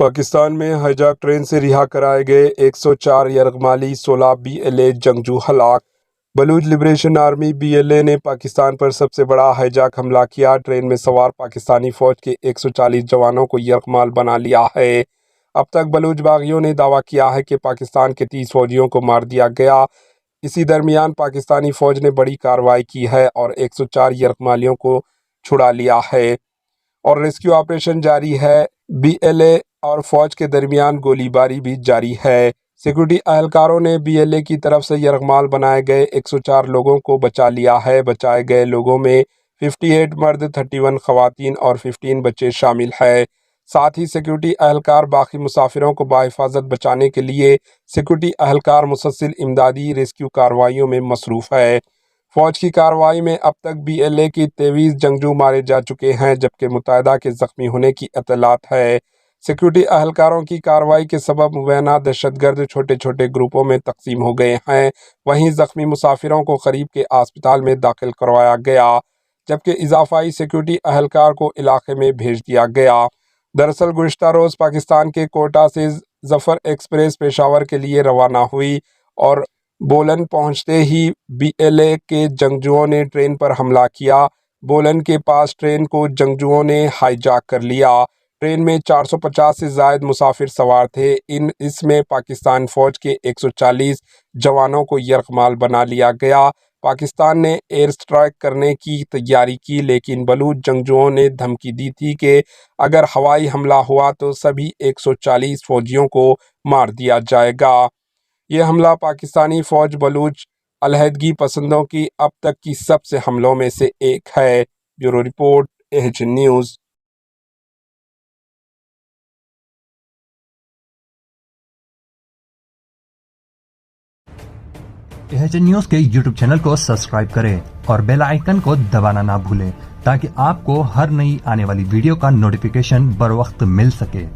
پاکستان میں high Jack train سے رہا کرائے گئے 104 یرغمالی 16 BLA جنگجو ہلاک۔ بلوچ لبریشن آرمی BLA نے پاکستان پر سب سے بڑا ہائی جیک حملہ کیا۔ ٹرین میں سوار پاکستانی فوج کے 140 جوانوں کو یرغمال بنا لیا ہے۔ اب تک بلوچ باغیوں نے دعویٰ کیا ہے کہ پاکستان کے 30 فوجیوں کو مار دیا گیا۔ اسی درمیان پاکستانی فوج نے بڑی کارروائی کی ہے اور 104 یرغمالیوں کو چھڑا لیا ہے اور ریسکیو آپریشن جاری ہے۔ BLA اور فوج کے درمیان گولی باری بھی جاری ہے۔ سیکورٹی اہلکاروں نے BLA کی طرف سے یرغمال بنائے گئے 104 لوگوں کو بچا لیا ہے۔ بچائے گئے لوگوں میں 58 مرد، 31 خواتین اور 15 بچے شامل ہیں۔ ساتھ ہی سیکورٹی اہلکار باقی مسافروں کو بحفاظت بچانے کے لیے سیکورٹی اہلکار مسلسل امدادی ریسکیو کارروائیوں میں مصروف ہے۔ فوج کی کارروائی میں اب تک BLA کی 23 جنگجو مارے جا چکے ہیں جبکہ متحدہ کے زخمی ہونے کی اطلاعات ہے۔ سیکورٹی اہلکاروں کی کارروائی کے سبب مبینہ دہشت گرد چھوٹے چھوٹے گروپوں میں تقسیم ہو گئے ہیں۔ وہیں زخمی مسافروں کو قریب کے اسپتال میں داخل کروایا گیا جبکہ اضافی سیکورٹی اہلکار کو علاقے میں بھیج دیا گیا۔ دراصل گزشتہ روز پاکستان کے کوئٹہ سے ظفر ایکسپریس پشاور کے لیے روانہ ہوئی اور بولن پہنچتے ہی BLA کے جنگجوؤں نے ٹرین پر حملہ کیا۔ بولن کے پاس ٹرین کو جنگجوؤں نے ہائی جیک کر لیا۔ ٹرین میں 450 سے زائد مسافر سوار تھے۔ اس میں پاکستان فوج کے 140 جوانوں کو یرغمال بنا لیا گیا۔ پاکستان نے ایئر اسٹرائیک کرنے کی تیاری کی لیکن بلوچ جنگجوؤں نے دھمکی دی تھی کہ اگر ہوائی حملہ ہوا تو سبھی 140 فوجیوں کو مار دیا جائے گا۔ یہ حملہ پاکستانی فوج بلوچ علیحدگی پسندوں کی اب تک کی سب سے حملوں میں سے ایک ہے۔ Bureau report AHN news. AHN news کے YouTube چینل کو سبسکرائب کریں اور بیل آئیکن کو دبانا نہ بھولیں تاکہ آپ کو ہر نئی آنے والی ویڈیو کا نوٹیفیکیشن بر وقت مل سکے۔